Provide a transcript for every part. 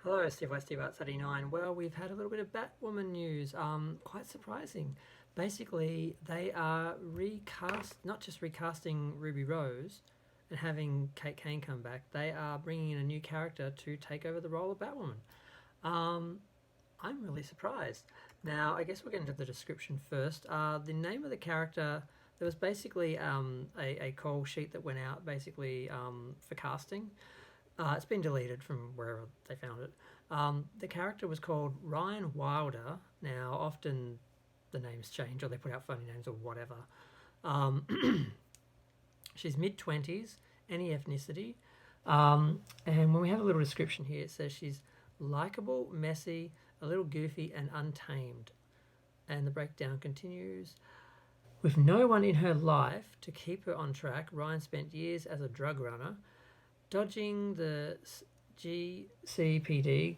Hello, Steve West, Steve Arts 89. Well, we've had a little bit of Batwoman news. Quite surprising. Basically, they are not just recasting Ruby Rose and having Kane come back. They are bringing in a new character to take over the role of Batwoman. Um, I'm really surprised. Now, I guess we'll get into the description first. The name of the character, there was basically a call sheet that went out basically for casting. It's been deleted from wherever they found it. The character was called Ryan Wilder. Now, often the names change or they put out funny names or whatever. Um, she's mid-20s, any ethnicity. And when we have a little description here, it says she's likable, messy, a little goofy, and untamed. And the breakdown continues. With no one in her life to keep her on track, Ryan spent years as a drug runner, dodging the GCPD,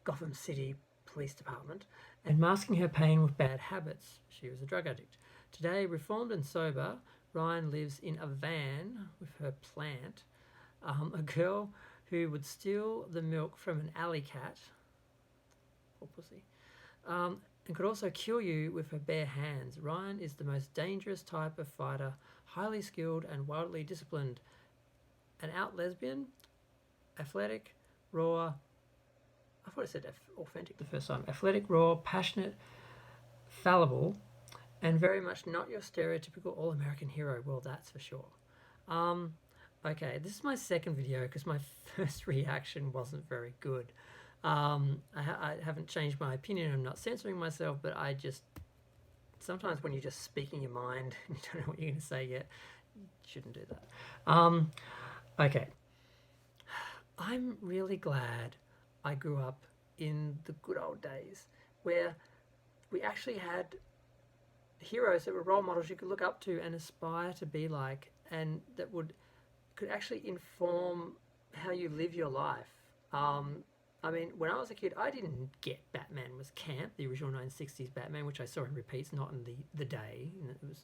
Gotham City Police Department, and masking her pain with bad habits. She was a drug addict. Today, reformed and sober, Ryan lives in a van with her plant, a girl who would steal the milk from an alley cat, or pussy, and could also kill you with her bare hands. Ryan is the most dangerous type of fighter, highly skilled and wildly disciplined. An out lesbian, athletic, raw. I thought it said authentic the first time. Athletic, raw, passionate, fallible, and very much not your stereotypical all-American hero. Well, that's for sure. Okay, this is my second video because my first reaction wasn't very good. I haven't changed my opinion. I'm not censoring myself, but I just sometimes when you're just speaking your mind and you don't know what you're going to say yet, you shouldn't do that. Okay, I'm really glad I grew up in the good old days where we actually had heroes that were role models you could look up to and aspire to be like, and that could actually inform how you live your life. I mean, when I was a kid, I didn't get Batman was camp, the original 1960s Batman, which I saw in repeats, not in the day. It was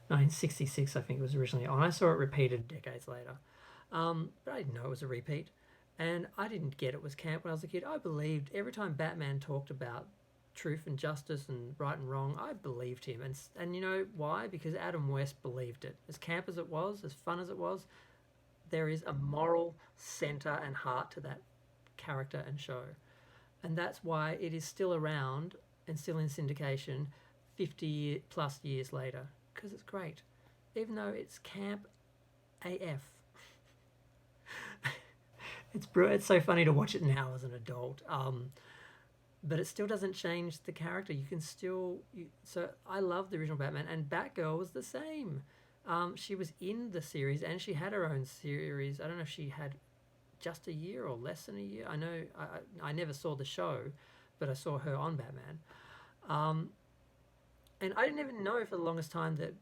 1966, I think it was originally on. I saw it repeated decades later. But I didn't know it was a repeat. And I didn't get it was camp when I was a kid. I believed every time Batman talked about truth and justice and right and wrong, I believed him. And you know why? Because Adam West believed it. As camp as it was, as fun as it was, there is a moral center and heart to that character and show. And that's why it is still around and still in syndication 50 plus years later. Because it's great. Even though it's camp AF. It's so funny to watch it now as an adult. But it still doesn't change the character. You can still... so I love the original Batman, and Batgirl was the same. She was in the series, and she had her own series. I don't know if she had just a year or less than a year. I know I never saw the show, but I saw her on Batman. And I didn't even know for the longest time that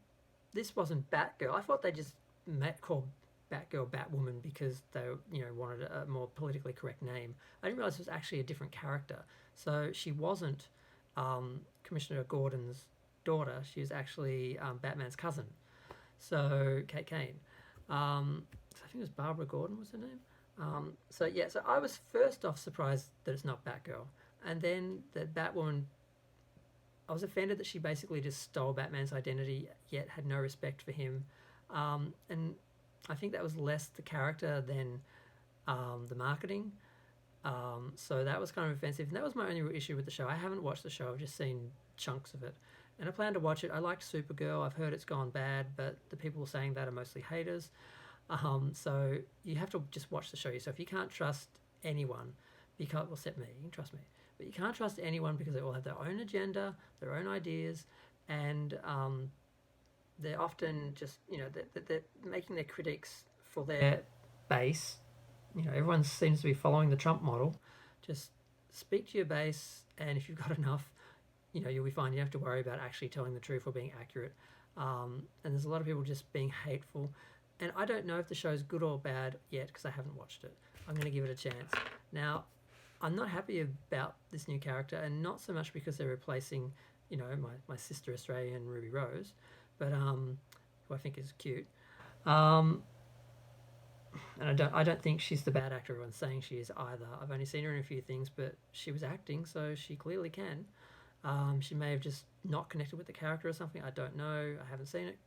this wasn't Batgirl. I thought they just called Batgirl Batwoman because they wanted a more politically correct name. I didn't realize it was actually a different character. So she wasn't Commissioner Gordon's daughter. She was actually Batman's cousin. So Kane. I think it was Barbara Gordon was her name. So I was first off surprised that it's not Batgirl, and then that Batwoman. I was offended that she basically just stole Batman's identity, yet had no respect for him, and I think that was less the character than the marketing. So that was kind of offensive, and that was my only real issue with the show. I haven't watched the show; I've just seen chunks of it, and I plan to watch it. I liked Supergirl. I've heard it's gone bad, but the people saying that are mostly haters. So you have to just watch the show yourself. You can't trust anyone because, well, except me. You can trust me, but you can't trust anyone because they all have their own agenda, their own ideas, and they're often just they're making their critics for their base. Everyone seems to be following the Trump model. Just speak to your base, and if you've got enough, you'll be fine. You don't have to worry about actually telling the truth or being accurate. And there's a lot of people just being hateful. And I don't know if the show's good or bad yet because I haven't watched it. I'm going to give it a chance. Now, I'm not happy about this new character, and not so much because they're replacing, my sister Australian Ruby Rose, but who I think is cute. and I don't think she's the bad actor everyone's saying she is either. I've only seen her in a few things, but she was acting, so she clearly can. She may have just not connected with the character or something. I don't know. I haven't seen it.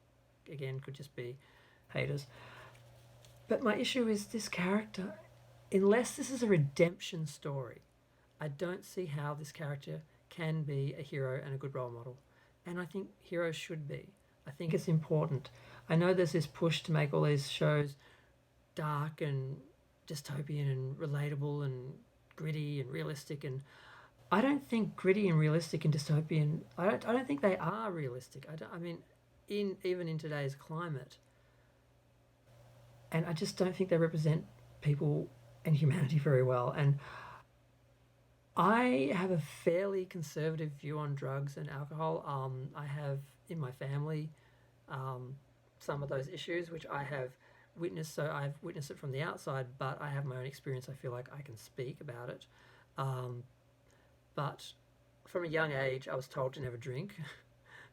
Again, could just be haters. But my issue is this character, unless this is a redemption story, I don't see how this character can be a hero and a good role model. And I think heroes should be. I think it's important. I know there's this push to make all these shows dark and dystopian and relatable and gritty and realistic, and I don't think gritty and realistic and dystopian. I don't think they are realistic. I mean, even in today's climate, and I just don't think they represent people and humanity very well. And I have a fairly conservative view on drugs and alcohol. I have in my family some of those issues, which I have witnessed. So I've witnessed it from the outside, but I have my own experience. I feel like I can speak about it. But from a young age, I was told to never drink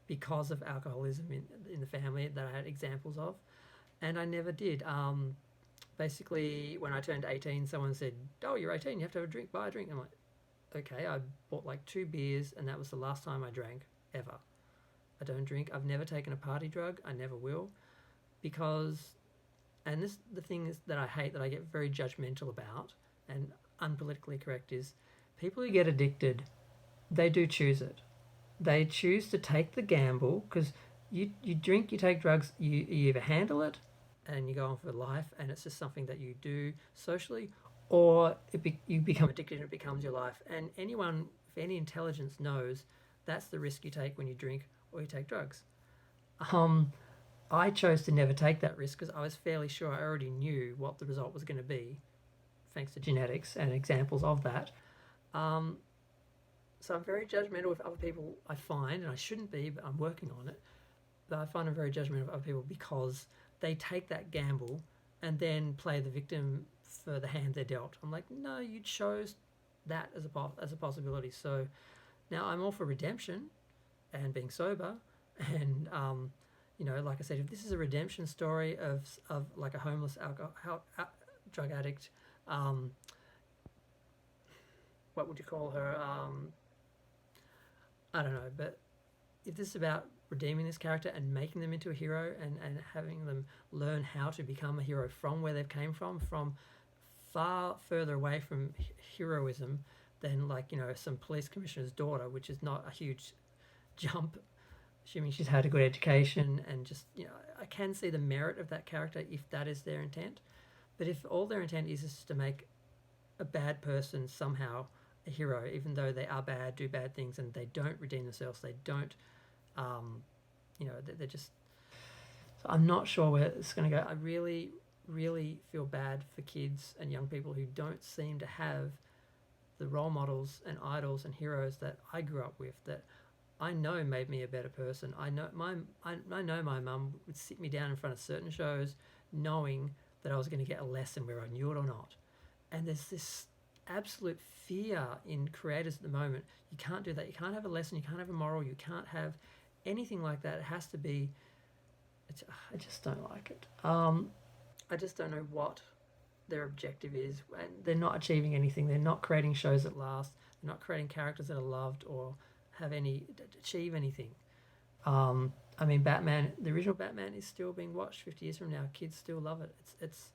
because of alcoholism in the family that I had examples of, and I never did. Basically, when I turned 18, someone said, "Oh, you're 18, you have to have a drink, buy a drink." I'm like, okay, I bought like 2 beers, and that was the last time I drank, ever. I don't drink. I've never taken a party drug. I never will. Because, and this the thing is that I hate, that I get very judgmental about, and unpolitically correct, is people who get addicted, they do choose it. They choose to take the gamble, because you drink, you take drugs, you either handle it and you go on for life, and it's just something that you do socially, or you become addicted and it becomes your life. And anyone with any intelligence knows that's the risk you take when you drink or you take drugs. I chose to never take that risk because I was fairly sure I already knew what the result was going to be, thanks to genetics and examples of that. So I'm very judgmental with other people, I find, and I shouldn't be, but I'm working on it. But I find I'm very judgmental of other people because they take that gamble and then play the victim for the hand they're dealt. I'm like, no, you chose that as a possibility. So now I'm all for redemption and being sober, and like I said, if this is a redemption story of like a homeless drug addict, what would you call her? I don't know, but if this is about redeeming this character and making them into a hero, and having them learn how to become a hero from where they've came from far further away from heroism than some police commissioner's daughter, which is not a huge jump, assuming she's had a good education, and just I can see the merit of that character if that is their intent. But if all their intent is just to make a bad person somehow a hero, even though they are bad, do bad things, and they don't redeem themselves, they don't, they're just. So I'm not sure where it's going to go. I really, really feel bad for kids and young people who don't seem to have the role models and idols and heroes that I grew up with, that I know made me a better person. I know my mum would sit me down in front of certain shows knowing that I was going to get a lesson, whether I knew it or not. And there's this absolute fear in creators at the moment. You can't do that. You can't have a lesson. You can't have a moral. You can't have anything like that. It has to be. I just don't like it. I just don't know what their objective is, and they're not achieving anything. They're not creating shows that last. They're not creating characters that are loved or achieve anything. I mean, Batman, the original Batman, is still being watched 50 years from now. Kids still love it. It's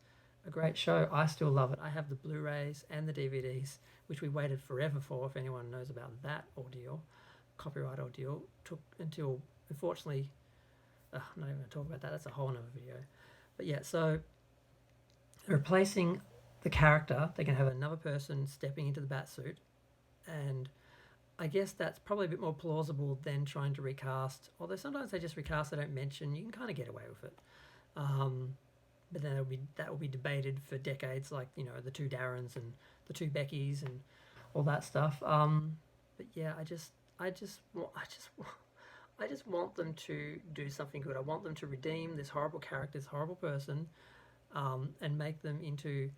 a great show. I still love it. I have the Blu-rays and the DVDs, which we waited forever for. If anyone knows about that ordeal, copyright ordeal, took until, unfortunately, I'm not even going to talk about that. That's a whole other video. But yeah, so replacing the character, they can have another person stepping into the Batsuit, and I guess that's probably a bit more plausible than trying to recast. Although sometimes they just recast, they don't mention. You can kind of get away with it. But then that will be debated for decades, like the 2 Darrens and the 2 Beckys and all that stuff. But yeah, I just want them to do something good. I want them to redeem this horrible character, this horrible person, and make them into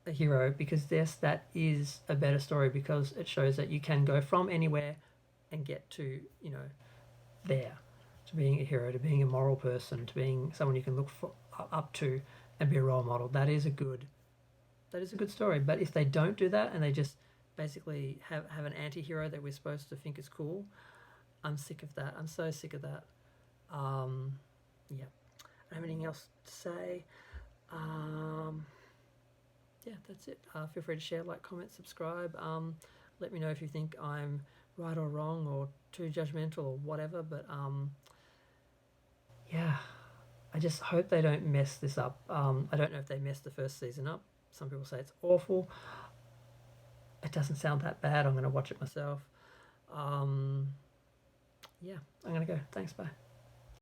a hero, because that is a better story, because it shows that you can go from anywhere and get to there, to being a hero, to being a moral person, to being someone you can look up to, and be a role model. That is a good story. But if they don't do that and they just basically have an anti-hero that we're supposed to think is cool, I'm sick of that. I'm so sick of that. Yeah. I don't have anything else to say. Yeah, that's it. Feel free to share, like, comment, subscribe. Let me know if you think I'm right or wrong or too judgmental or whatever. But yeah, I just hope they don't mess this up. I don't know if they messed the first season up. Some people say it's awful. It doesn't sound that bad. I'm going to watch it myself. Yeah, I'm going to go. Thanks, bye.